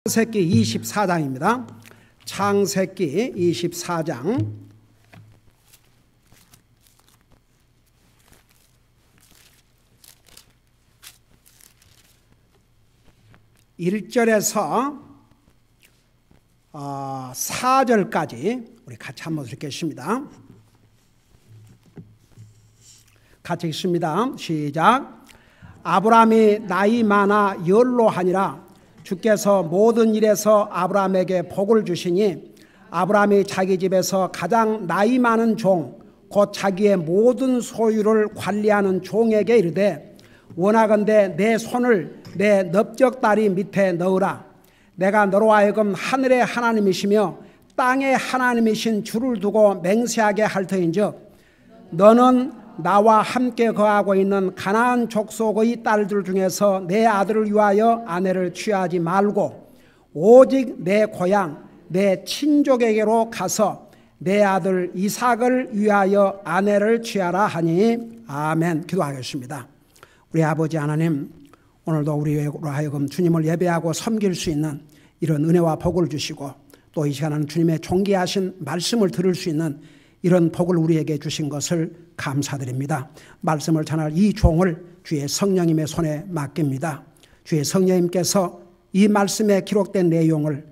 창세기 24장입니다. 창세기 24장 1절에서 4절까지 우리 같이 한번 읽겠습니다. 같이 읽습니다. 시작. 아브라함이 나이 많아 연로하니라. 주께서 모든 일에서 아브라함에게 복을 주시니 아브라함이 자기 집에서 가장 나이 많은 종, 곧 자기의 모든 소유를 관리하는 종에게 이르되 원하건대 내 손을 내 넓적다리 밑에 넣으라. 내가 너로 하여금 하늘의 하나님이시며 땅의 하나님이신 주를 두고 맹세하게 할 터인즉 너는 나와 함께 거하고 있는 가나안 족속의 딸들 중에서 내 아들을 위하여 아내를 취하지 말고 오직 내 고향 내 친족에게로 가서 내 아들 이삭을 위하여 아내를 취하라 하니 아멘. 기도하겠습니다. 우리 아버지 하나님, 오늘도 우리로 하여금 주님을 예배하고 섬길 수 있는 이런 은혜와 복을 주시고 또 이 시간은 주님의 존귀하신 말씀을 들을 수 있는 이런 복을 우리에게 주신 것을 감사드립니다. 말씀을 전할 이 종을 주의 성령님의 손에 맡깁니다. 주의 성령님께서 이 말씀에 기록된 내용을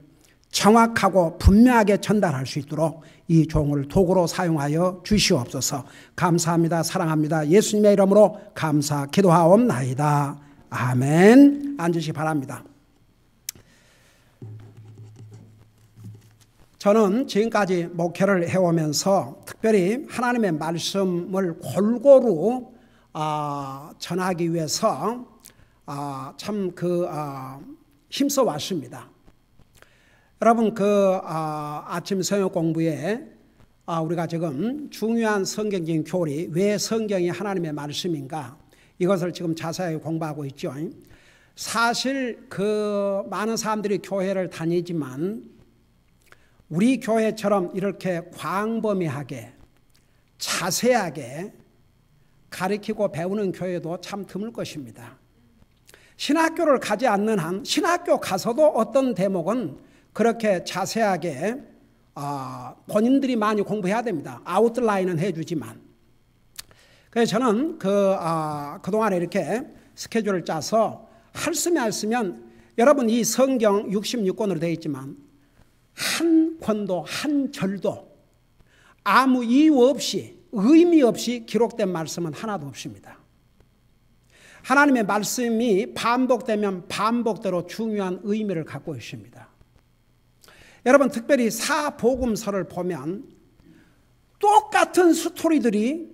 정확하고 분명하게 전달할 수 있도록 이 종을 도구로 사용하여 주시옵소서. 감사합니다. 사랑합니다. 예수님의 이름으로 감사 기도하옵나이다. 아멘. 앉으시기 바랍니다. 저는 지금까지 목회를 해오면서 특별히 하나님의 말씀을 골고루 전하기 위해서 참 힘써 왔습니다. 여러분 아침 성역 공부에 우리가 지금 중요한 성경적인 교리, 왜 성경이 하나님의 말씀인가, 이것을 지금 자세히 공부하고 있죠. 사실 많은 사람들이 교회를 다니지만 우리 교회처럼 이렇게 광범위하게 자세하게 가르치고 배우는 교회도 참 드물 것입니다. 신학교를 가지 않는 한, 신학교 가서도 어떤 대목은 그렇게 자세하게 본인들이 많이 공부해야 됩니다. 아웃라인은 해주지만. 그래서 저는 그동안에 이렇게 스케줄을 짜서 했으면 여러분 이 성경 66권으로 되어 있지만 한 권도 한 절도 아무 이유 없이 의미 없이 기록된 말씀은 하나도 없습니다. 하나님의 말씀이 반복되면 반복대로 중요한 의미를 갖고 있습니다. 여러분 특별히 사복음서를 보면 똑같은 스토리들이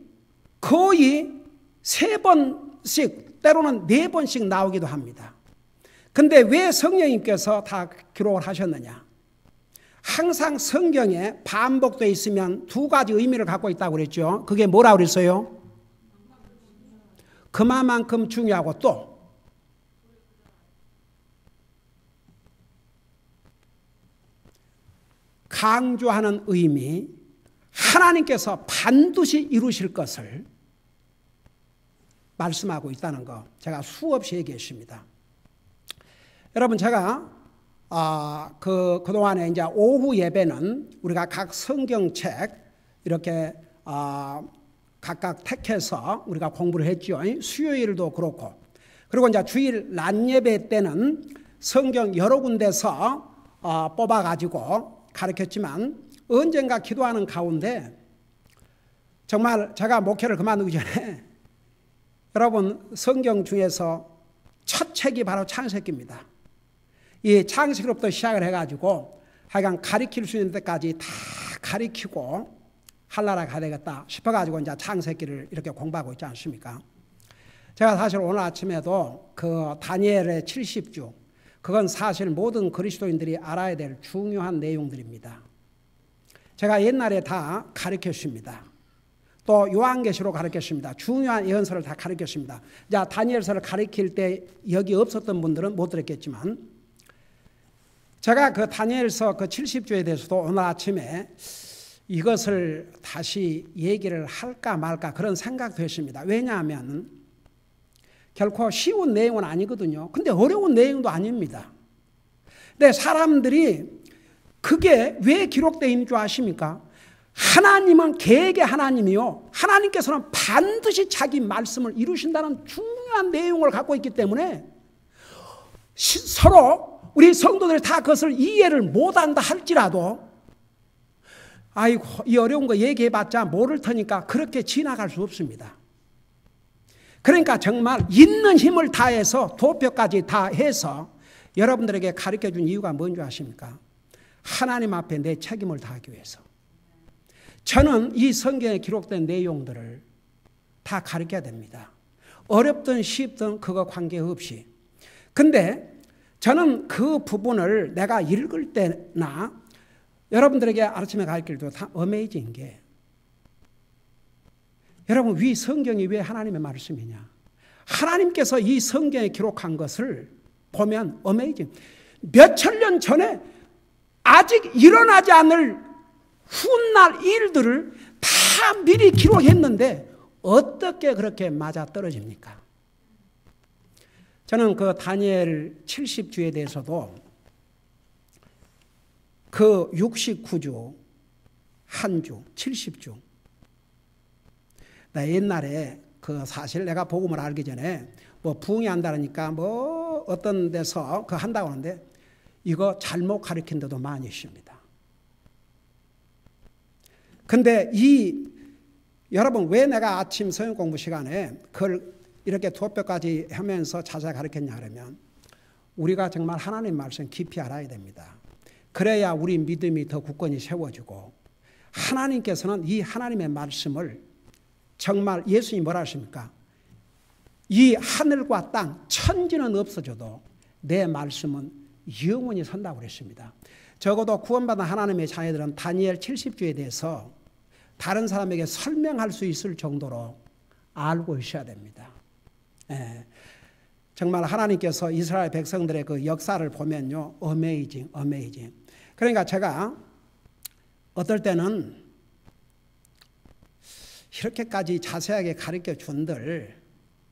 거의 3번씩 때로는 4번씩 나오기도 합니다. 근데 왜 성령님께서 다 기록을 하셨느냐? 항상 성경에 반복되어 있으면 두 가지 의미를 갖고 있다고 그랬죠. 그게 뭐라고 그랬어요? 그만큼 중요하고 또 강조하는 의미, 하나님께서 반드시 이루실 것을 말씀하고 있다는 거 제가 수없이 얘기했습니다. 여러분 제가 그동안에 이제 오후 예배는 우리가 각 성경책 이렇게 각각 택해서 우리가 공부를 했죠. 수요일도 그렇고. 그리고 이제 주일 낮 예배 때는 성경 여러 군데서 뽑아가지고 가르쳤지만 언젠가 기도하는 가운데 정말 제가 목회를 그만두기 전에 여러분 성경 중에서 첫 책이 바로 창세기입니다. 이 창세기로부터 시작을 해가지고 하여간 가르칠 수 있는 데까지 다 가르치고 할나라 가야 되겠다 싶어가지고 이제 창세기를 이렇게 공부하고 있지 않습니까? 제가 사실 오늘 아침에도 다니엘의 70주, 그건 사실 모든 그리스도인들이 알아야 될 중요한 내용들입니다. 제가 옛날에 다 가르쳤습니다. 또 요한계시록 가르쳤습니다. 중요한 예언서를 다 가르쳤습니다. 자, 다니엘서를 가르칠 때 여기 없었던 분들은 못 들었겠지만 제가 다니엘서 70주에 대해서도 오늘 아침에 이것을 다시 얘기를 할까 말까 그런 생각도 했습니다. 왜냐하면 결코 쉬운 내용은 아니거든요. 근데 어려운 내용도 아닙니다. 근데 사람들이 그게 왜 기록되어 있는 줄 아십니까? 하나님은 계획의 하나님이요. 하나님께서는 반드시 자기 말씀을 이루신다는 중요한 내용을 갖고 있기 때문에 서로 우리 성도들이 다 그것을 이해를 못한다 할지라도 아이고 이 어려운 거 얘기해봤자 모를 테니까 그렇게 지나갈 수 없습니다. 그러니까 정말 있는 힘을 다해서 도표까지 다 해서 여러분들에게 가르쳐준 이유가 뭔지 아십니까? 하나님 앞에 내 책임을 다하기 위해서. 저는 이 성경에 기록된 내용들을 다 가르쳐야 됩니다. 어렵든 쉽든 그거 관계없이. 근데 저는 그 부분을 내가 읽을 때나 여러분들에게 아침에 가르칠 때도 다 어메이징인 게 여러분 이 성경이 왜 하나님의 말씀이냐? 하나님께서 이 성경에 기록한 것을 보면 어메이징. 몇천 년 전에 아직 일어나지 않을 훗날 일들을 다 미리 기록했는데 어떻게 그렇게 맞아 떨어집니까? 저는 그 다니엘 70주에 대해서도 그 69주, 한 주, 70주. 나 옛날에 그 사실 내가 복음을 알기 전에 뭐 부흥이 한다니까 뭐 어떤 데서 그 한다고 하는데 이거 잘못 가르친 데도 많이 있습니다. 근데 여러분 왜 내가 아침 성경 공부 시간에 그걸 이렇게 도표까지 하면서 자세히 가르쳤냐 그러면 우리가 정말 하나님 말씀 깊이 알아야 됩니다. 그래야 우리 믿음이 더 굳건히 세워지고 하나님께서는 이 하나님의 말씀을 정말 예수님이 뭐라 하십니까? 이 하늘과 땅 천지는 없어져도 내 말씀은 영원히 선다고 그랬습니다. 적어도 구원받은 하나님의 자녀들은 다니엘 70주에 대해서 다른 사람에게 설명할 수 있을 정도로 알고 있어야 됩니다. 예. 정말 하나님께서 이스라엘 백성들의 그 역사를 보면요. 어메이징. 그러니까 제가 어떨 때는 이렇게까지 자세하게 가르쳐 준들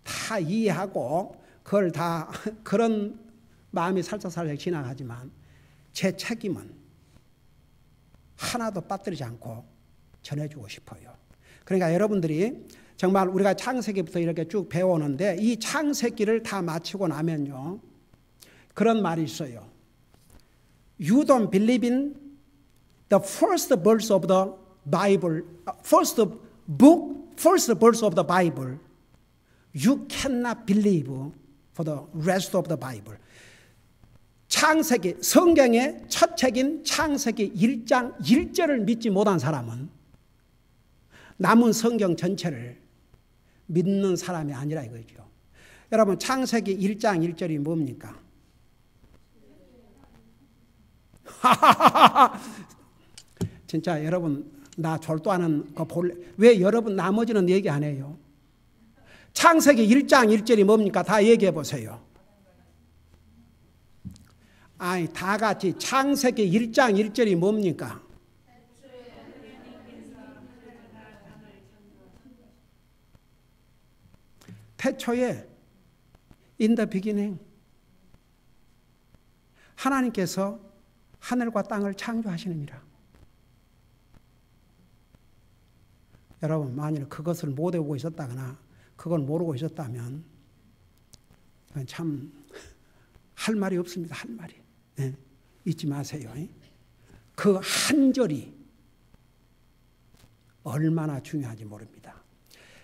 다 이해하고 그걸 다 그런 마음이 살짝 지나가지만 제 책임은 하나도 빠뜨리지 않고 전해주고 싶어요. 그러니까 여러분들이 정말 우리가 창세기부터 이렇게 쭉 배워오는데 이 창세기를 다 마치고 나면요. 그런 말이 있어요. You don't believe in the first verse of the Bible, first verse of the Bible. You cannot believe for the rest of the Bible. 창세기, 성경의 첫 책인 창세기 1장 1절을 믿지 못한 사람은 남은 성경 전체를 믿는 사람이 아니라 이거죠. 여러분 창세기 1장 1절이 뭡니까? 진짜 여러분 나 졸도하는 거 볼래? 왜 여러분 나머지는 얘기 안 해요? 창세기 1장 1절이 뭡니까? 다 얘기해 보세요. 아니 다 같이 창세기 1장 1절이 뭡니까? 태초에 in the beginning 하나님께서 하늘과 땅을 창조하시느니라. 여러분 만일 그것을 못 외우고 있었다거나 그걸 모르고 있었다면 참 할 말이 없습니다. 할 말이. 네, 잊지 마세요. 그 한 절이 얼마나 중요한지 모릅니다.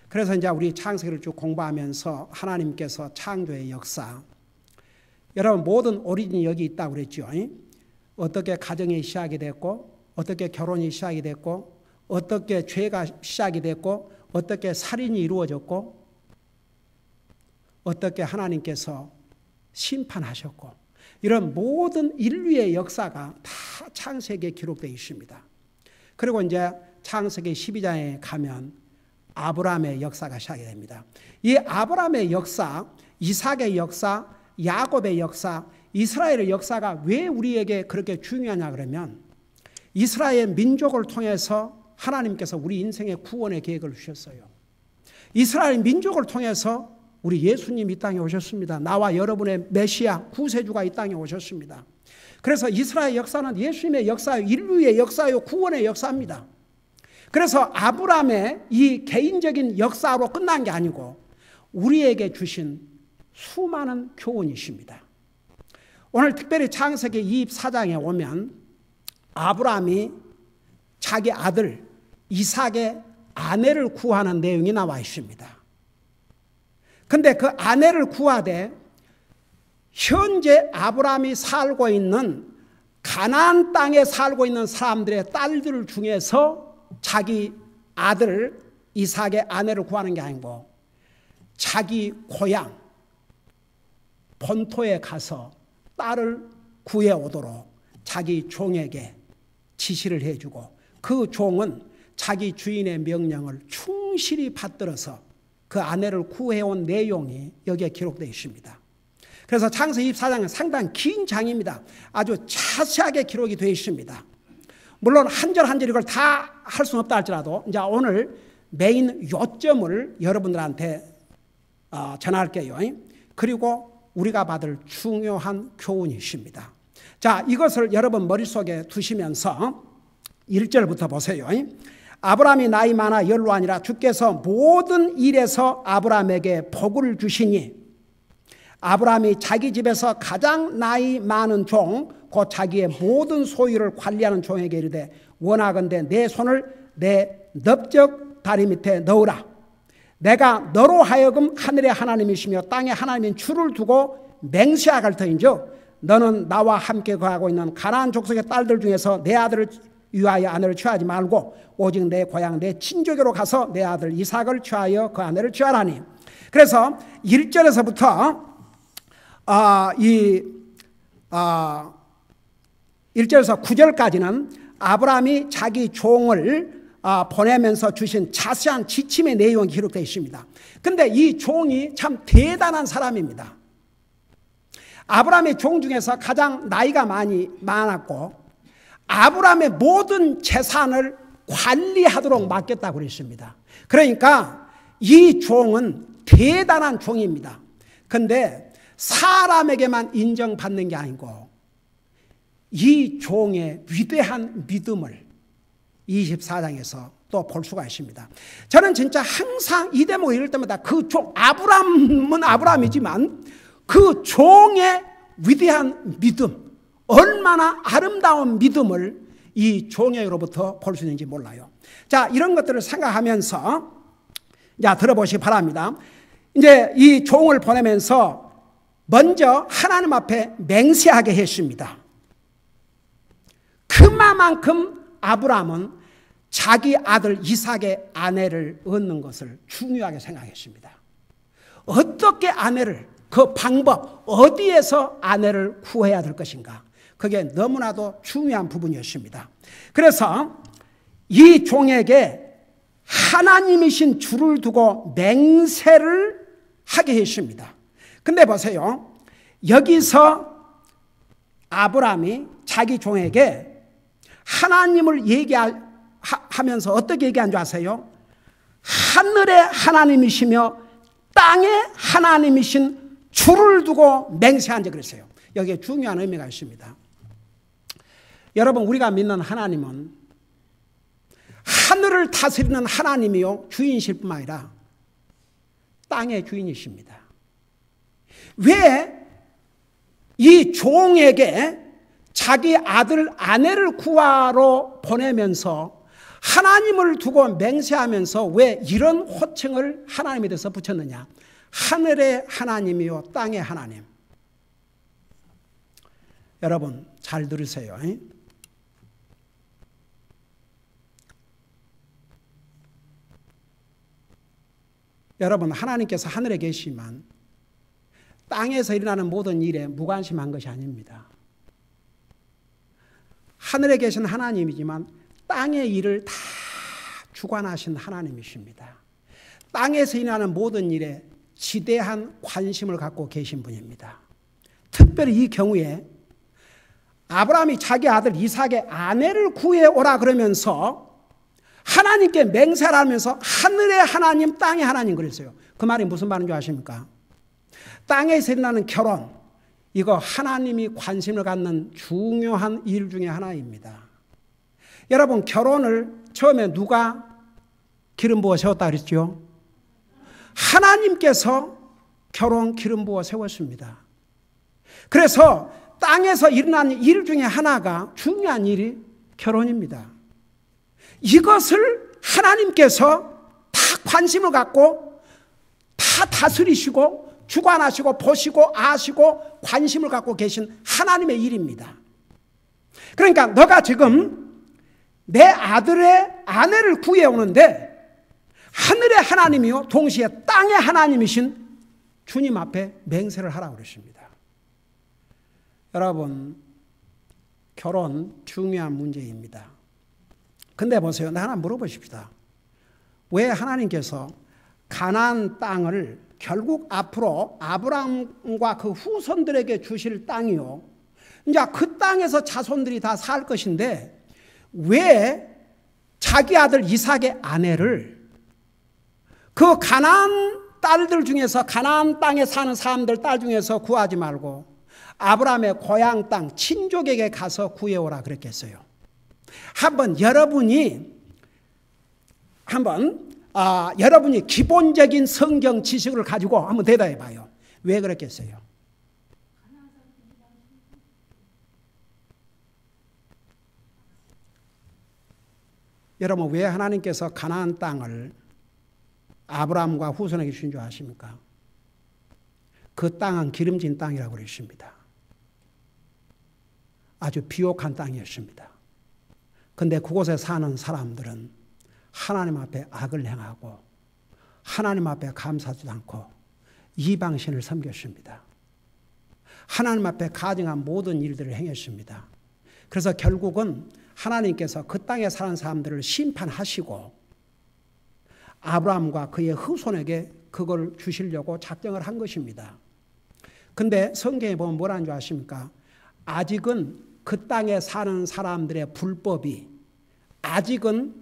그래서 이제 우리 창세기를 쭉 공부하면서 하나님께서 창조의 역사, 여러분 모든 오리진이 여기 있다고 그랬죠. 어떻게 가정이 시작이 됐고 어떻게 결혼이 시작이 됐고 어떻게 죄가 시작이 됐고 어떻게 살인이 이루어졌고 어떻게 하나님께서 심판하셨고 이런 모든 인류의 역사가 다 창세기에 기록되어 있습니다. 그리고 이제 창세기 12장에 가면 아브라함의 역사가 시작이 됩니다. 이 아브라함의 역사, 이삭의 역사, 야곱의 역사, 이스라엘의 역사가 왜 우리에게 그렇게 중요하냐 그러면 이스라엘 민족을 통해서 하나님께서 우리 인생의 구원의 계획을 주셨어요. 이스라엘 민족을 통해서 우리 예수님 이 땅에 오셨습니다. 나와 여러분의 메시아 구세주가 이 땅에 오셨습니다. 그래서 이스라엘 역사는 예수님의 역사요, 인류의 역사요, 구원의 역사입니다. 그래서 아브라함의 이 개인적인 역사로 끝난 게 아니고 우리에게 주신 수많은 교훈이십니다. 오늘 특별히 창세기 24장에 오면 아브라함이 자기 아들 이삭의 아내를 구하는 내용이 나와 있습니다. 근데 그 아내를 구하되 현재 아브라함이 살고 있는 가나안 땅에 살고 있는 사람들의 딸들 중에서 자기 아들 이삭의 아내를 구하는 게 아니고 자기 고향 본토에 가서 딸을 구해오도록 자기 종에게 지시를 해주고 그 종은 자기 주인의 명령을 충실히 받들어서 그 아내를 구해온 내용이 여기에 기록되어 있습니다. 그래서 창세기 24장은 상당히 긴 장입니다. 아주 자세하게 기록이 되어 있습니다. 물론 한 절 한 절 이걸 다 할 수는 없다 할지라도 이제 오늘 메인 요점을 여러분들한테 전할게요. 그리고 우리가 받을 중요한 교훈이 있습니다. 자, 이것을 여러분 머릿속에 두시면서 1절부터 보세요. 아브라함이 나이 많아 연로하니라 주께서 모든 일에서 아브라함에게 복을 주시니 아브라함이 자기 집에서 가장 나이 많은 종 곧 자기의 모든 소유를 관리하는 종에게 이르되 원하건대 내 손을 내 넓적 다리 밑에 넣으라. 내가 너로 하여금 하늘의 하나님이시며 땅의 하나님인 주를 두고 맹세할 터인즉 너는 나와 함께 거하고 있는 가나안 족속의 딸들 중에서 내 아들을 위하여 아내를 취하지 말고 오직 내 고향 내 친족으로 가서 내 아들 이삭을 취하여 그 아내를 취하라니. 그래서 1절에서부터 1절에서 9절까지는 아브라함이 자기 종을 보내면서 주신 자세한 지침의 내용이 기록되어 있습니다. 그런데 이 종이 참 대단한 사람입니다. 아브라함의 종 중에서 가장 나이가 많았고 아브라함의 모든 재산을 관리하도록 맡겼다고 그랬습니다. 그러니까 이 종은 대단한 종입니다. 그런데 사람에게만 인정받는 게 아니고 이 종의 위대한 믿음을 24장에서 또 볼 수가 있습니다. 저는 진짜 항상 이 대목을 읽을 때마다 그 종, 아브라함은 아브라함이지만 그 종의 위대한 믿음, 얼마나 아름다운 믿음을 이 종에게로부터 볼 수 있는지 몰라요. 자, 이런 것들을 생각하면서 자, 들어보시기 바랍니다. 이제 이 종을 보내면서 먼저 하나님 앞에 맹세하게 했습니다. 그만큼 아브라함은 자기 아들 이삭의 아내를 얻는 것을 중요하게 생각했습니다. 어떻게 아내를, 그 방법, 어디에서 아내를 구해야 될 것인가, 그게 너무나도 중요한 부분이었습니다. 그래서 이 종에게 하나님이신 주를 두고 맹세를 하게 했습니다. 근데 보세요. 여기서 아브라함이 자기 종에게 하나님을 얘기하면서 어떻게 얘기한 줄 아세요? 하늘의 하나님이시며 땅의 하나님이신 주를 두고 맹세한 적 그랬어요. 여기에 중요한 의미가 있습니다. 여러분, 우리가 믿는 하나님은 하늘을 다스리는 하나님이요 주인이실 뿐만 아니라 땅의 주인이십니다. 왜 이 종에게 자기 아들 아내를 구하러 보내면서 하나님을 두고 맹세하면서 왜 이런 호칭을 하나님에 대해서 붙였느냐? 하늘의 하나님이요 땅의 하나님. 여러분 잘 들으세요. 여러분, 하나님께서 하늘에 계시지만 땅에서 일어나는 모든 일에 무관심한 것이 아닙니다. 하늘에 계신 하나님이지만 땅의 일을 다 주관하신 하나님이십니다. 땅에서 일어나는 모든 일에 지대한 관심을 갖고 계신 분입니다. 특별히 이 경우에 아브라함이 자기 아들 이삭의 아내를 구해오라 그러면서 하나님께 맹세를 하면서 하늘의 하나님, 땅의 하나님 그랬어요. 그 말이 무슨 말인 줄 아십니까? 땅에서 일어나는 결혼, 이거 하나님이 관심을 갖는 중요한 일 중에 하나입니다. 여러분, 결혼을 처음에 누가 기름 부어 세웠다 그랬죠? 하나님께서 결혼 기름 부어 세웠습니다. 그래서 땅에서 일어난 일 중에 하나가 중요한 일이 결혼입니다. 이것을 하나님께서 다 관심을 갖고 다 다스리시고 주관하시고 보시고 아시고 관심을 갖고 계신 하나님의 일입니다. 그러니까 너가 지금 내 아들의 아내를 구해오는데 하늘의 하나님이요 동시에 땅의 하나님이신 주님 앞에 맹세를 하라고 그러십니다. 여러분, 결혼 중요한 문제입니다. 근데 보세요. 나 하나 물어보십시다. 왜 하나님께서 가나안 땅을 결국 앞으로 아브라함과 그 후손들에게 주실 땅이요, 이제 그 땅에서 자손들이 다 살 것인데 왜 자기 아들 이삭의 아내를 그 가나안 딸들 중에서, 가나안 땅에 사는 사람들 딸 중에서 구하지 말고 아브라함의 고향 땅 친족에게 가서 구해오라 그랬겠어요? 여러분이 기본적인 성경 지식을 가지고 한번 대답해 봐요. 왜 그랬겠어요? 여러분, 왜 하나님께서 가나안 땅을 아브라함과 후손에게 주신 줄 아십니까? 그 땅은 기름진 땅이라고 그러십니다. 아주 비옥한 땅이었습니다. 근데 그곳에 사는 사람들은 하나님 앞에 악을 행하고 하나님 앞에 감사하지도 않고 이방신을 섬겼습니다. 하나님 앞에 가증한 모든 일들을 행했습니다. 그래서 결국은 하나님께서 그 땅에 사는 사람들을 심판하시고 아브라함과 그의 후손에게 그걸 주시려고 작정을 한 것입니다. 근데 성경에 보면 뭐라는 줄 아십니까? 아직은 그 땅에 사는 사람들의 불법이 아직은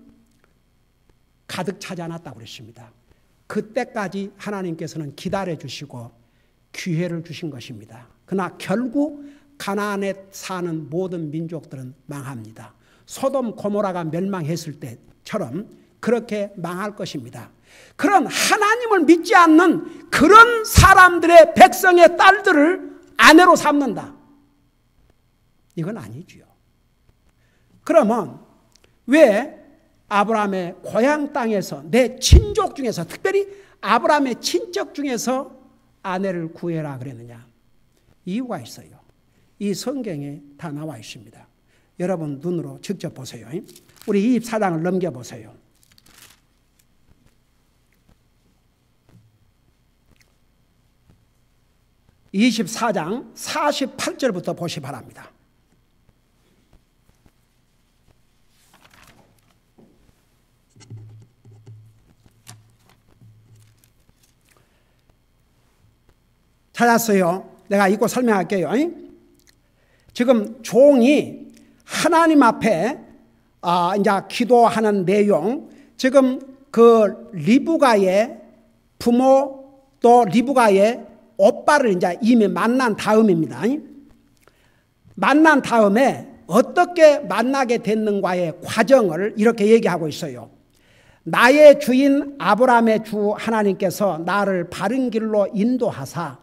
가득 차지 않았다고 그랬습니다. 그때까지 하나님께서는 기다려 주시고 기회를 주신 것입니다. 그러나 결국 가나안에 사는 모든 민족들은 망합니다. 소돔 고모라가 멸망했을 때처럼 그렇게 망할 것입니다. 그런 하나님을 믿지 않는 그런 사람들의 백성의 딸들을 아내로 삼는다. 이건 아니지요. 그러면 왜 아브라함의 고향 땅에서, 내 친족 중에서, 특별히 아브라함의 친척 중에서 아내를 구해라 그랬느냐? 이유가 있어요. 이 성경에 다 나와 있습니다. 여러분 눈으로 직접 보세요. 우리 24장을 넘겨보세요. 24장 48절부터 보시 바랍니다. 찾았어요? 내가 읽고 설명할게요. 지금 종이 하나님 앞에 이제 기도하는 내용, 지금 그 리브가의 부모 또 리브가의 오빠를 이제 이미 만난 다음입니다. 만난 다음에 어떻게 만나게 됐는가의 과정을 이렇게 얘기하고 있어요. 나의 주인 아브라함의 주 하나님께서 나를 바른 길로 인도하사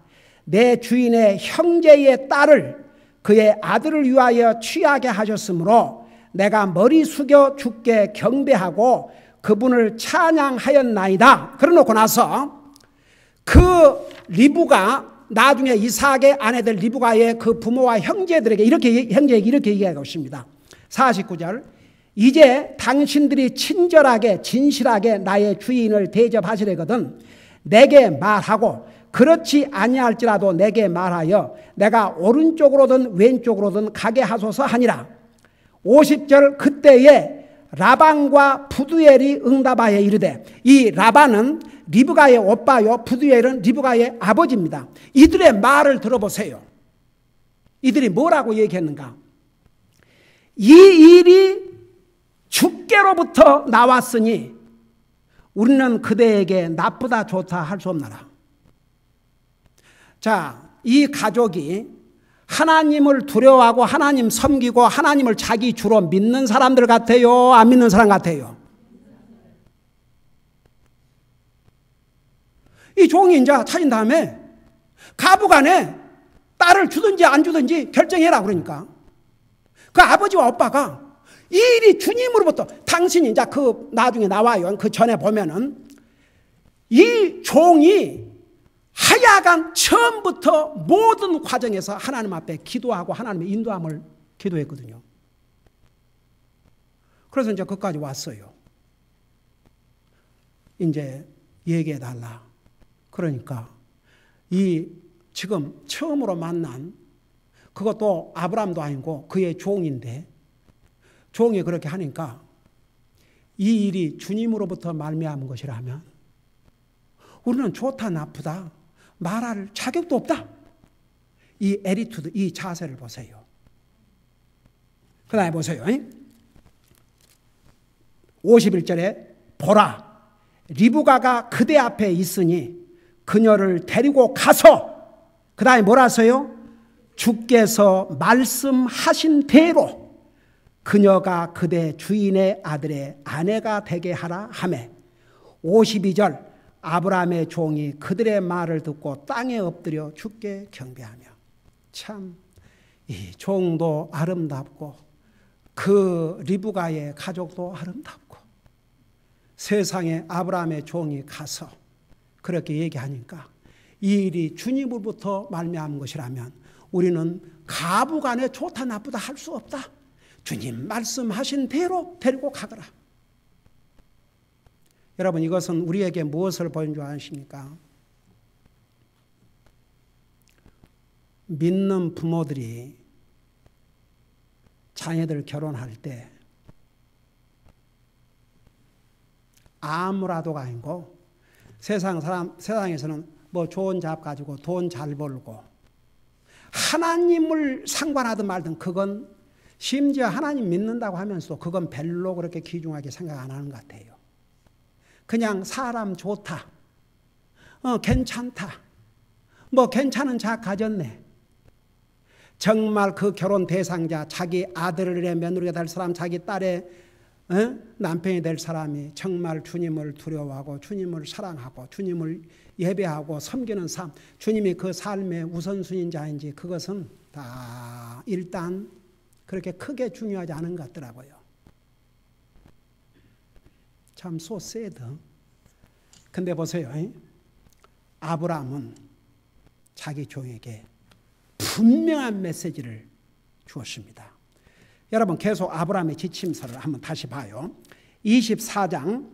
내 주인의 형제의 딸을 그의 아들을 위하여 취하게 하셨으므로 내가 머리 숙여 주께 경배하고 그분을 찬양하였나이다. 그러놓고 나서 그 리브가 나중에 이삭의 아내들 리브가의 그 부모와 형제들에게 이렇게 얘기하고 있습니다. 49절, 이제 당신들이 친절하게 진실하게 나의 주인을 대접하시려거든 내게 말하고 그렇지 아니할지라도 내게 말하여 내가 오른쪽으로든 왼쪽으로든 가게 하소서 하니라. 50절, 그때에 라반과 부두엘이 응답하여 이르되, 이 라반은 리브가의 오빠요 부두엘은 리브가의 아버지입니다. 이들의 말을 들어보세요. 이들이 뭐라고 얘기했는가? 이 일이 주께로부터 나왔으니 우리는 그대에게 나쁘다 좋다 할 수 없나라. 자, 이 가족이 하나님을 두려워하고 하나님 섬기고 하나님을 자기 주로 믿는 사람들 같아요? 안 믿는 사람 같아요? 이 종이 이제 찾은 다음에 가부간에 딸을 주든지 안 주든지 결정해라 그러니까 그 아버지와 오빠가 이 일이 주님으로부터 당신이 이제 그 나중에 나와요. 그 전에 보면은 이 종이 하여간 처음부터 모든 과정에서 하나님 앞에 기도하고 하나님의 인도함을 기도했거든요. 그래서 이제 거기까지 왔어요. 이제 얘기해달라. 그러니까 이 지금 처음으로 만난 그것도 아브라함도 아니고 그의 종인데 종이 그렇게 하니까 이 일이 주님으로부터 말미암은 것이라면 우리는 좋다 나쁘다 말할 자격도 없다. 이 애리투드, 이 자세를 보세요. 그 다음에 보세요. 51절에 보라 리브가가 그대 앞에 있으니 그녀를 데리고 가서 그 다음에 뭐라 써요? 주께서 말씀하신 대로 그녀가 그대 주인의 아들의 아내가 되게 하라 하매 52절 아브라함의 종이 그들의 말을 듣고 땅에 엎드려 주께 경배하며 참 이 종도 아름답고 그 리브가의 가족도 아름답고 세상에 아브라함의 종이 가서 그렇게 얘기하니까 이 일이 주님으로부터 말미암은 것이라면 우리는 가부간에 좋다 나쁘다 할 수 없다. 주님 말씀하신 대로 데리고 가거라. 여러분 이것은 우리에게 무엇을 보여준 줄 아십니까? 믿는 부모들이 자녀들 결혼할 때 아무라도가 아니고 세상에서는 뭐 좋은 잡 가지고 돈 잘 벌고 하나님을 상관하든 말든 그건 심지어 하나님 믿는다고 하면서도 그건 별로 그렇게 귀중하게 생각 안 하는 것 같아요. 그냥 사람 좋다. 괜찮다. 뭐 괜찮은 자 가졌네. 정말 그 결혼 대상자 자기 아들의 며느리가 될 사람 자기 딸의 남편이 될 사람이 정말 주님을 두려워하고 주님을 사랑하고 주님을 예배하고 섬기는 삶 주님이 그 삶의 우선순위인지 아닌지 그것은 다 일단 그렇게 크게 중요하지 않은 것 같더라고요. 참 so sad. 근데 보세요. 아브라함은 자기 종에게 분명한 메시지를 주었습니다. 여러분 계속 아브라함의 지침서를 한번 다시 봐요. 24장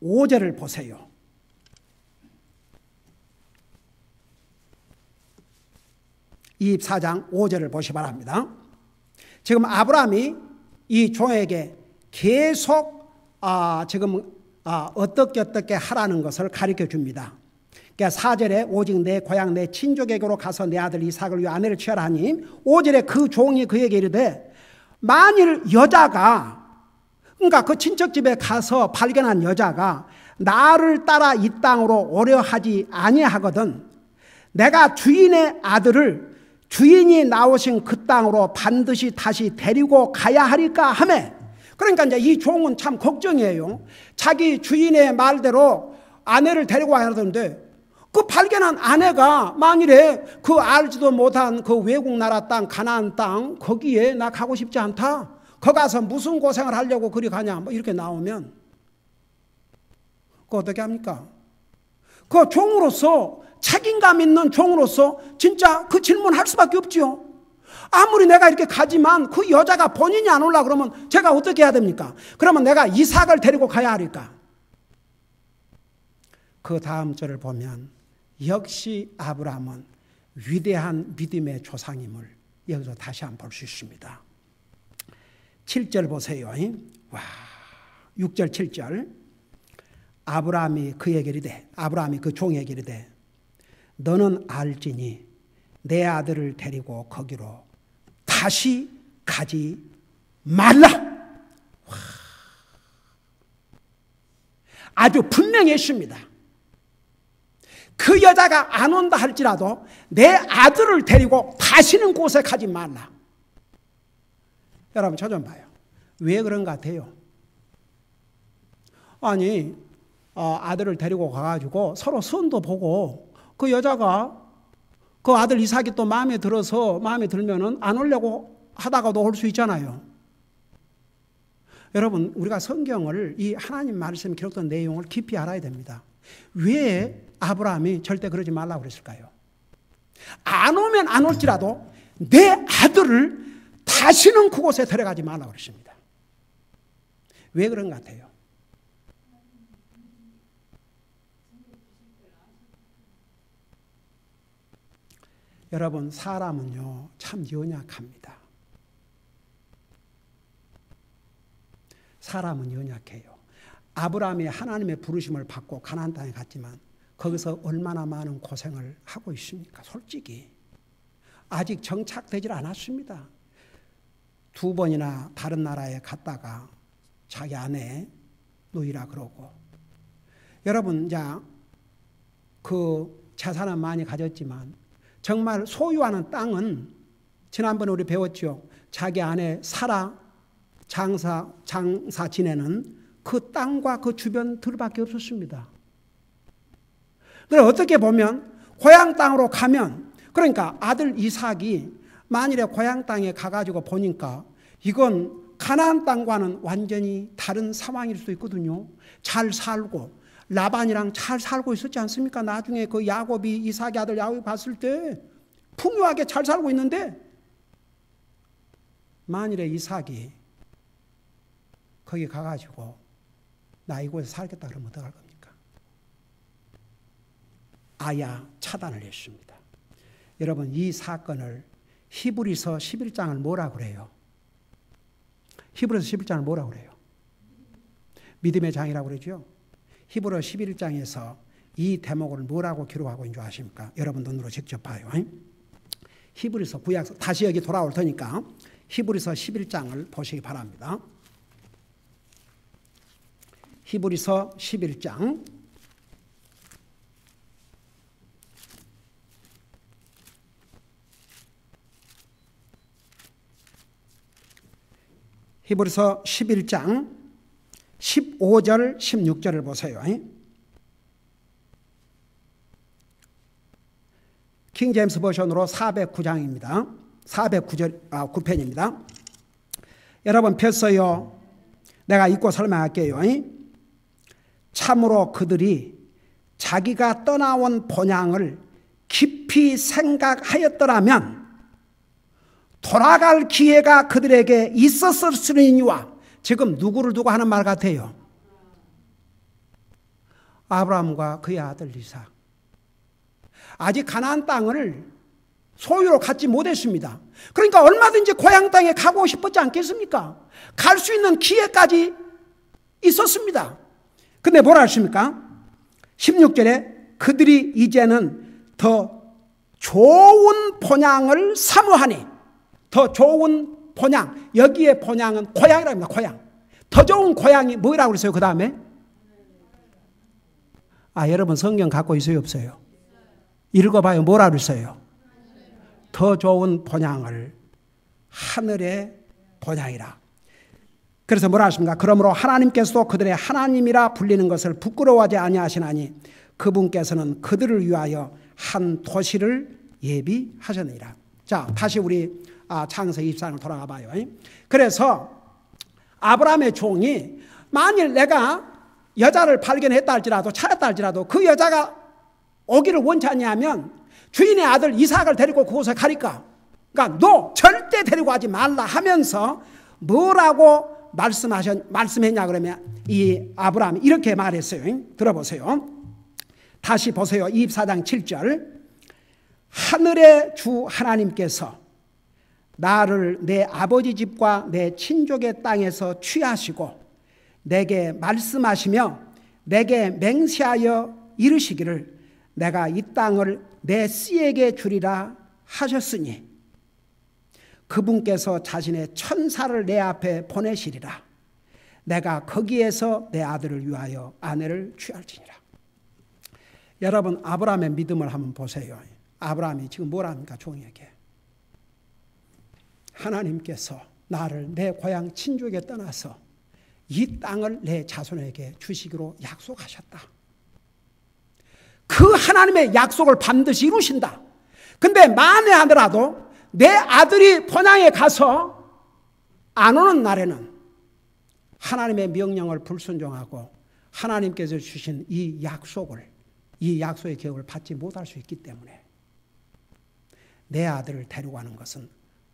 5절을 보세요. 24장 5절을 보시 바랍니다. 지금 아브라함이 이 종에게 계속 어떻게 하라는 것을 가르쳐 줍니다. 그러니까 4절에 오직 내 고향 내 친족에게로 가서 내 아들 이삭을 위해 아내를 취하라 하니 5절에 그 종이 그에게 이르되 만일 여자가 그러니까 그 친척집에 가서 발견한 여자가 나를 따라 이 땅으로 오려 하지 아니하거든 내가 주인의 아들을 주인이 나오신 그 땅으로 반드시 다시 데리고 가야 하리까 하매 그러니까 이제 이 종은 참 걱정이에요. 자기 주인의 말대로 아내를 데리고 와야 하는데 그 발견한 아내가 만일에 그 알지도 못한 그 외국 나라 땅 가나안 땅 거기에 나 가고 싶지 않다. 거기 가서 무슨 고생을 하려고 그리 가냐 뭐 이렇게 나오면 그거 어떻게 합니까? 그 종으로서 책임감 있는 종으로서 진짜 그 질문할 수밖에 없지요. 아무리 내가 이렇게 가지만 그 여자가 본인이 안 올라 그러면 제가 어떻게 해야 됩니까? 그러면 내가 이삭을 데리고 가야 하니까. 그 다음 절을 보면 역시 아브라함은 위대한 믿음의 조상임을 여기서 다시 한번 볼 수 있습니다. 7절 보세요. 와, 6절 7절 아브라함이 그에게 이르되 아브라함이 그 종에게 이르되 너는 알지니 내 아들을 데리고 거기로 다시 가지 말라. 와. 아주 분명히 했습니다. 그 여자가 안 온다 할지라도 내 아들을 데리고 다시는 그곳에 가지 말라. 여러분 저 좀 봐요. 왜 그런 것 같아요? 아니 아들을 데리고 가가지고 서로 선도 보고 그 여자가 그 아들 이삭이 또 마음에 들면은 안 오려고 하다가도 올 수 있잖아요. 여러분 우리가 성경을 이 하나님 말씀에 기록된 내용을 깊이 알아야 됩니다. 왜 아브라함이 절대 그러지 말라고 그랬을까요? 안 오면 안 올지라도 내 아들을 다시는 그곳에 데려가지 말라고 그랬습니다. 왜 그런 것 같아요? 여러분 사람은요 참 연약합니다. 사람은 연약해요. 아브라함이 하나님의 부르심을 받고 가나안 땅에 갔지만 거기서 얼마나 많은 고생을 하고 있습니까? 솔직히 아직 정착되질 않았습니다. 2번이나 다른 나라에 갔다가 자기 아내 놓이라 그러고, 여러분 이제 그 재산은 많이 가졌지만 정말 소유하는 땅은 지난번에 우리 배웠죠. 자기 아내 사라 장사 지내는 그 땅과 그 주변 들밖에 없었습니다. 그래서 어떻게 보면 고향 땅으로 가면, 그러니까 아들 이삭이 만일에 고향 땅에 가가지고 보니까 이건 가나안 땅과는 완전히 다른 상황일 수도 있거든요. 잘 살고 라반이랑 잘 살고 있었지 않습니까? 나중에 그 야곱이 이삭의 아들 야곱이 봤을 때 풍요하게 잘 살고 있는데, 만일에 이삭이 거기 가가지고 나 이곳에 살겠다 그러면 어떡할 겁니까? 아야 차단을 했습니다. 여러분 이 사건을 히브리서 11장을 뭐라 그래요? 히브리서 11장을 뭐라 그래요? 믿음의 장이라고 그러죠. 히브리서 11장에서 이 대목을 뭐라고 기록하고 있는 줄 아십니까? 여러분 눈으로 직접 봐요. 히브리서 구약서 다시 여기 돌아올 테니까 히브리서 11장을 보시기 바랍니다. 히브리서 11장 히브리서 11장 15절 16절을 보세요. 킹제임스 버전으로 409장입니다. 9편입니다. 여러분 폈어요. 내가 읽고 설명할게요. 참으로 그들이 자기가 떠나온 본향을 깊이 생각하였더라면 돌아갈 기회가 그들에게 있었으니와, 지금 누구를 두고 하는 말 같아요? 아브라함과 그의 아들 이삭. 아직 가나안 땅을 소유로 갖지 못했습니다. 그러니까 얼마든지 고향 땅에 가고 싶었지 않겠습니까? 갈 수 있는 기회까지 있었습니다. 근데 뭐라 하십니까? 16절에 그들이 이제는 더 좋은 본향을 사모하니, 더 좋은 본향, 여기에 본향은 고향이랍니다. 고향. 더 좋은 고향이 뭐라고 그랬어요? 그 다음에? 여러분 성경 갖고 있어요? 없어요? 읽어봐요. 뭐라 그랬어요? 더 좋은 본향을, 하늘의 본향이라. 그래서 뭐라 하십니까? 그러므로 하나님께서도 그들의 하나님이라 불리는 것을 부끄러워하지 아니하시나니 그분께서는 그들을 위하여 한 도시를 예비하셨느니라. 자, 다시 우리 창세기 24장을 돌아가 봐요. 그래서 아브라함의 종이 만일 내가 여자를 발견했다 할지라도, 찾았다 할지라도 그 여자가 오기를 원치 않냐면 주인의 아들 이삭을 데리고 그곳에 가니까, 그러니까 너 절대 데리고 가지 말라 하면서 뭐라고 말씀했냐 그러면 이 아브라함이 이렇게 말했어요. 들어보세요. 다시 보세요. 24장 7절. 하늘의 주 하나님께서 나를 내 아버지 집과 내 친족의 땅에서 취하시고 내게 말씀하시며 내게 맹세하여 이르시기를 내가 이 땅을 내 씨에게 주리라 하셨으니 그분께서 자신의 천사를 내 앞에 보내시리라. 내가 거기에서 내 아들을 위하여 아내를 취할지니라. 여러분 아브라함의 믿음을 한번 보세요. 아브라함이 지금 뭘 합니까? 종에게. 하나님께서 나를 내 고향 친족에 떠나서 이 땅을 내 자손에게 주시기로 약속하셨다. 그 하나님의 약속을 반드시 이루신다. 근데 만에 하더라도 내 아들이 본향에 가서 안 오는 날에는 하나님의 명령을 불순종하고 하나님께서 주신 이 약속의 기업을 받지 못할 수 있기 때문에 내 아들을 데리고 가는 것은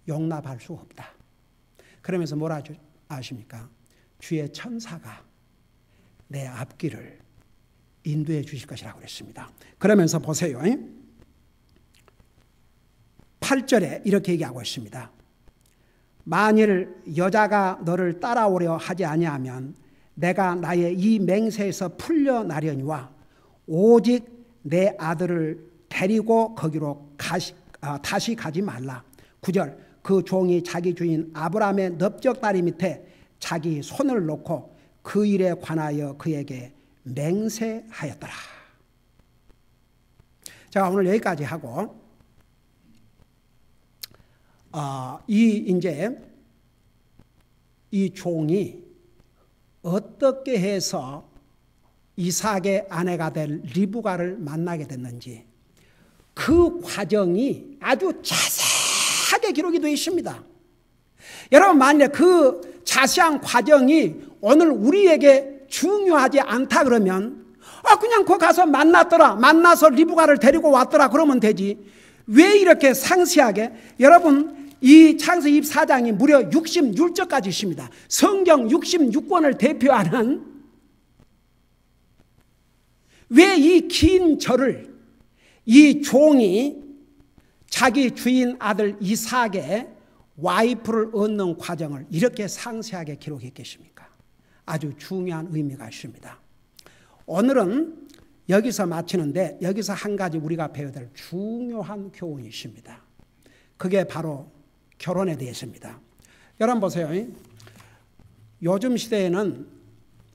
용납할 수 없다. 그러면서 뭐라 아십니까? 주의 천사가 내 앞길을 인도해 주실 것이라고 그랬습니다. 그러면서 보세요. 8절에 이렇게 얘기하고 있습니다. 만일 여자가 너를 따라오려 하지 아니하면 내가 나의 이 맹세에서 풀려나려니와 오직 내 아들을 데리고 거기로 다시 가지 말라. 9절 그 종이 자기 주인 아브라함의 넓적다리 밑에 자기 손을 놓고 그 일에 관하여 그에게 맹세하였더라. 자, 오늘 여기까지 하고 이 종이 어떻게 해서 이삭의 아내가 될 리브가를 만나게 됐는지 그 과정이 아주 자세하게 기록이 되어 있습니다. 여러분 만일에 그 자세한 과정이 오늘 우리에게 중요하지 않다 그러면 그냥 거기 가서 만나서 리브가를 데리고 왔더라 그러면 되지. 왜 이렇게 상세하게? 여러분 이 창세기 24장이 무려 66절까지 있습니다. 성경 66권을 대표하는 왜 이 긴 절을 이 종이 자기 주인 아들 이삭의 와이프를 얻는 과정을 이렇게 상세하게 기록했겠습니까? 아주 중요한 의미가 있습니다. 오늘은 여기서 마치는데 여기서 한 가지 우리가 배워야 될 중요한 교훈이 있습니다. 그게 바로 결혼에 대해서입니다. 여러분 보세요. 요즘 시대에는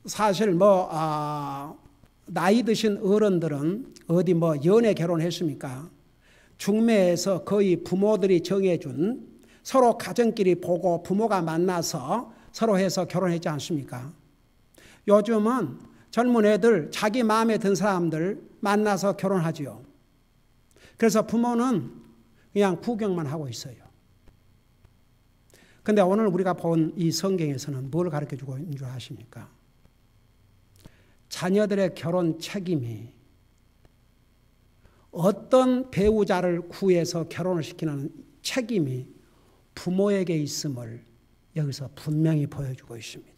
사실 나이 드신 어른들은 어디 연애 결혼했습니까? 중매에서 거의 부모들이 정해준 서로 가정끼리 보고 부모가 만나서 서로 해서 결혼했지 않습니까? 요즘은 젊은 애들 자기 마음에 든 사람들 만나서 결혼하지요. 그래서 부모는 그냥 구경만 하고 있어요. 근데 오늘 우리가 본 이 성경에서는 뭘 가르쳐주고 있는 줄 아십니까? 자녀들의 결혼 책임이 어떤 배우자를 구해서 결혼을 시키는 책임이 부모에게 있음을 여기서 분명히 보여주고 있습니다.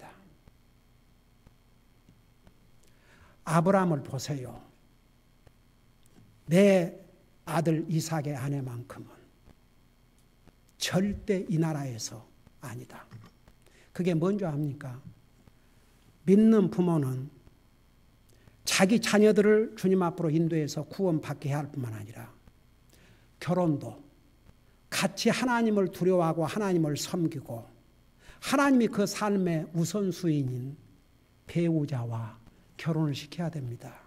아브라함을 보세요. 내 아들 이삭의 아내만큼은 절대 이 나라에서 아니다. 그게 뭔지 압니까? 믿는 부모는 자기 자녀들을 주님 앞으로 인도해서 구원받게 해야 할 뿐만 아니라 결혼도 같이 하나님을 두려워하고 하나님을 섬기고 하나님이 그 삶의 우선순위인 배우자와 결혼을 시켜야 됩니다.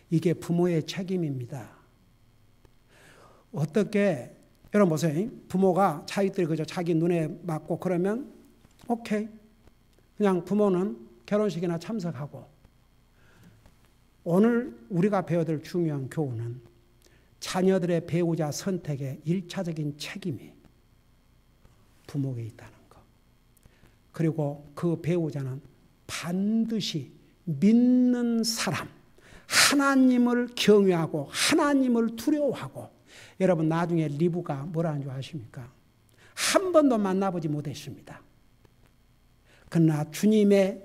이게 부모의 책임입니다. 어떻게 여러분 보세요. 부모가 자식들이 그저 자기 눈에 맞고 그러면 오케이. 그냥 부모는 결혼식이나 참석하고 오늘 우리가 배워야 될 중요한 교훈은 자녀들의 배우자 선택의 1차적인 책임이 부모에게 있다는 것. 그리고 그 배우자는 반드시 믿는 사람, 하나님을 경외하고 하나님을 두려워하고 여러분 나중에 리브가 뭐라는 줄 아십니까? 한 번도 만나보지 못했습니다. 그러나 주님의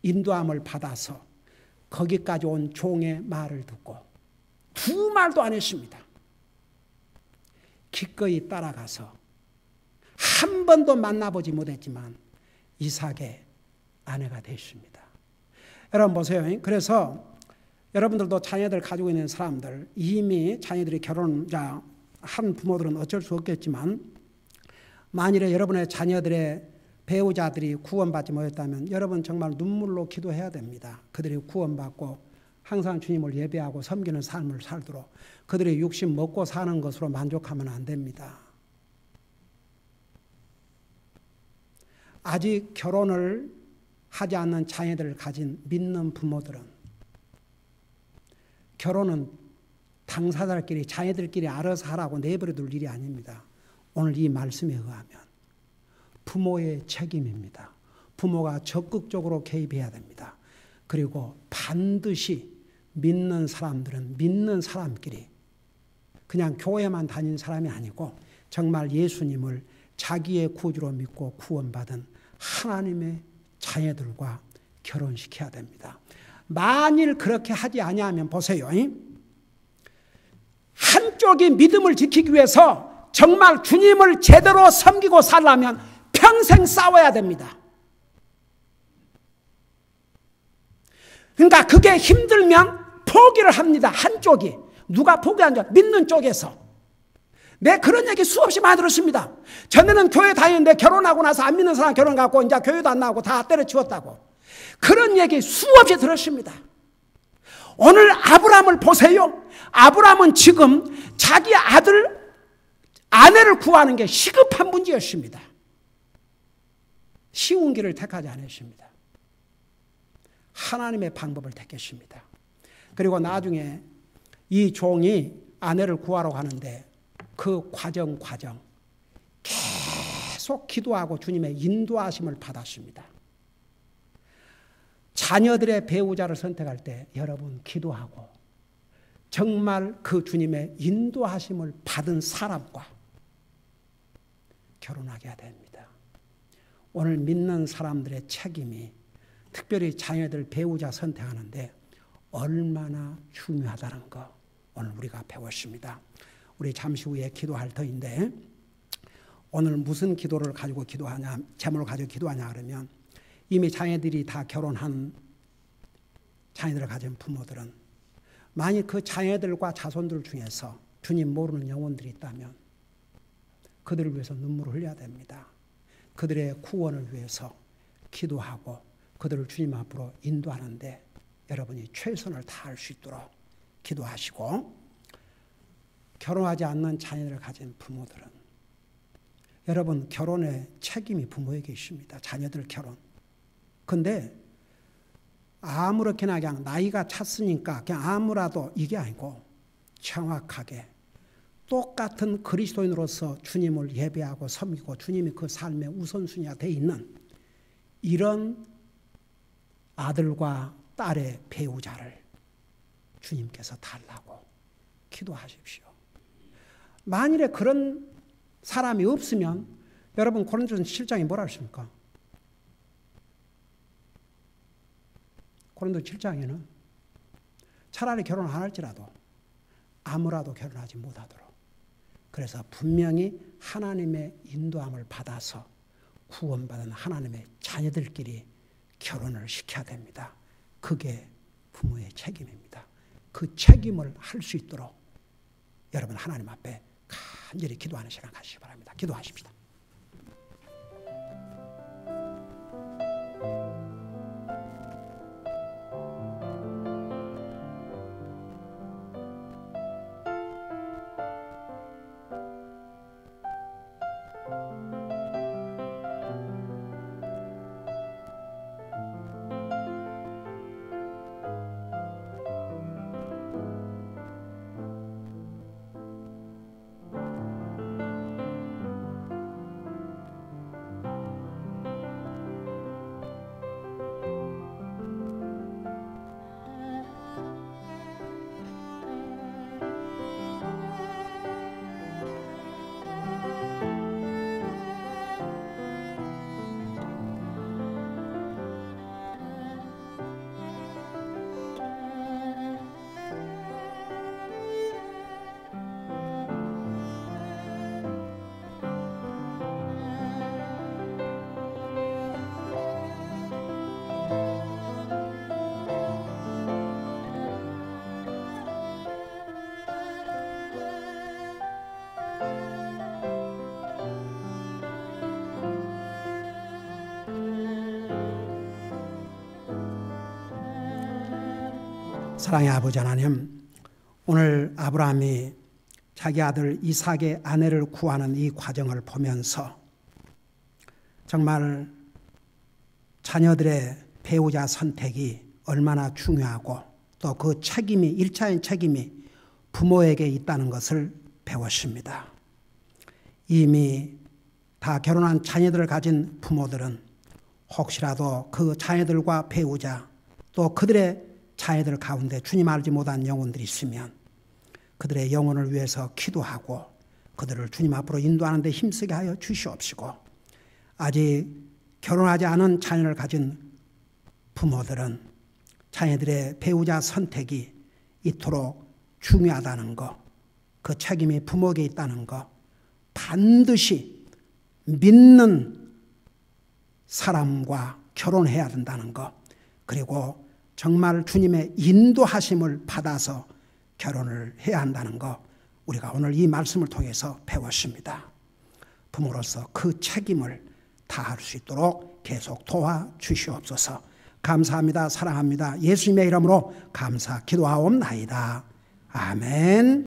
인도함을 받아서 거기까지 온 종의 말을 듣고 두 말도 안 했습니다. 기꺼이 따라가서 한 번도 만나보지 못했지만 이삭의 아내가 됐습니다. 여러분 보세요. 그래서 여러분들도 자녀들 가지고 있는 사람들 이미 자녀들이 결혼자 한 부모들은 어쩔 수 없겠지만 만일에 여러분의 자녀들의 배우자들이 구원받지 못했다면 여러분 정말 눈물로 기도해야 됩니다. 그들이 구원받고 항상 주님을 예배하고 섬기는 삶을 살도록 그들의 육신 먹고 사는 것으로 만족하면 안 됩니다. 아직 결혼을 하지 않는 자녀들을 가진 믿는 부모들은 결혼은 당사자들끼리 자녀들끼리 알아서 하라고 내버려둘 일이 아닙니다. 오늘 이 말씀에 의하면 부모의 책임입니다. 부모가 적극적으로 개입해야 됩니다. 그리고 반드시 믿는 사람들은 믿는 사람끼리 그냥 교회만 다닌 사람이 아니고 정말 예수님을 자기의 구주로 믿고 구원받은 하나님의 자녀들과 결혼시켜야 됩니다. 만일 그렇게 하지 아니하면 보세요. 한쪽이 믿음을 지키기 위해서 정말 주님을 제대로 섬기고 살려면 평생 싸워야 됩니다. 그러니까 그게 힘들면 포기를 합니다. 한쪽이. 누가 포기하는 줄 믿는 쪽에서. 네, 그런 얘기 수없이 많이 들었습니다. 전에는 교회 다니는데 결혼하고 나서 안 믿는 사람 결혼 갖고 이제 교회도 안 나오고 다 때려치웠다고. 그런 얘기 수없이 들었습니다. 오늘 아브라함을 보세요. 아브라함은 지금 자기 아내를 구하는 게 시급한 문제였습니다. 쉬운 길을 택하지 않았습니다. 하나님의 방법을 택했습니다. 그리고 나중에 이 종이 아내를 구하러 가는데 그 과정 계속 기도하고 주님의 인도하심을 받았습니다. 자녀들의 배우자를 선택할 때 여러분 기도하고 정말 그 주님의 인도하심을 받은 사람과 결혼하게 됩니다. 오늘 믿는 사람들의 책임이 특별히 자녀들 배우자 선택하는데 얼마나 중요하다는 거 오늘 우리가 배웠습니다. 우리 잠시 후에 기도할 터인데 오늘 무슨 기도를 가지고 기도하냐, 제목을 가지고 기도하냐 그러면 이미 자녀들이 다 결혼한 자녀들을 가진 부모들은 만약 그 자녀들과 자손들 중에서 주님 모르는 영혼들이 있다면 그들을 위해서 눈물을 흘려야 됩니다. 그들의 구원을 위해서 기도하고 그들을 주님 앞으로 인도하는데 여러분이 최선을 다할 수 있도록 기도하시고 결혼하지 않는 자녀를 가진 부모들은 여러분 결혼의 책임이 부모에게 있습니다. 자녀들 결혼. 근데 아무렇게나 그냥 나이가 찼으니까 그냥 아무라도 이게 아니고 정확하게 똑같은 그리스도인으로서 주님을 예배하고 섬기고 주님이 그 삶의 우선순위가 되어 있는 이런 아들과 딸의 배우자를 주님께서 달라고 기도하십시오. 만일에 그런 사람이 없으면 여러분 고린도전 7장이 뭐라 했습니까? 고린도 7장에는 차라리 결혼 안 할지라도 아무라도 결혼하지 못하도록 그래서 분명히 하나님의 인도함을 받아서 구원받은 하나님의 자녀들끼리 결혼을 시켜야 됩니다. 그게 부모의 책임입니다. 그 책임을 할 수 있도록 여러분 하나님 앞에 간절히 기도하는 시간 가시기 바랍니다. 기도하십시다. 사랑의 아버지 하나님, 오늘 아브라함이 자기 아들 이삭의 아내를 구하는 이 과정을 보면서 정말 자녀들의 배우자 선택이 얼마나 중요하고 또 그 책임이, 일차적인 책임이 부모에게 있다는 것을 배웠습니다. 이미 다 결혼한 자녀들을 가진 부모들은 혹시라도 그 자녀들과 배우자 또 그들의 자녀들 가운데 주님 알지 못한 영혼들이 있으면 그들의 영혼을 위해서 기도하고 그들을 주님 앞으로 인도하는 데 힘쓰게 하여 주시옵시고, 아직 결혼하지 않은 자녀를 가진 부모들은 자녀들의 배우자 선택이 이토록 중요하다는 것, 그 책임이 부모에게 있다는 것, 반드시 믿는 사람과 결혼해야 된다는 것, 그리고 정말 주님의 인도하심을 받아서 결혼을 해야 한다는 것, 우리가 오늘 이 말씀을 통해서 배웠습니다. 부모로서 그 책임을 다할 수 있도록 계속 도와주시옵소서. 감사합니다. 사랑합니다. 예수님의 이름으로 감사 기도하옵나이다. 아멘.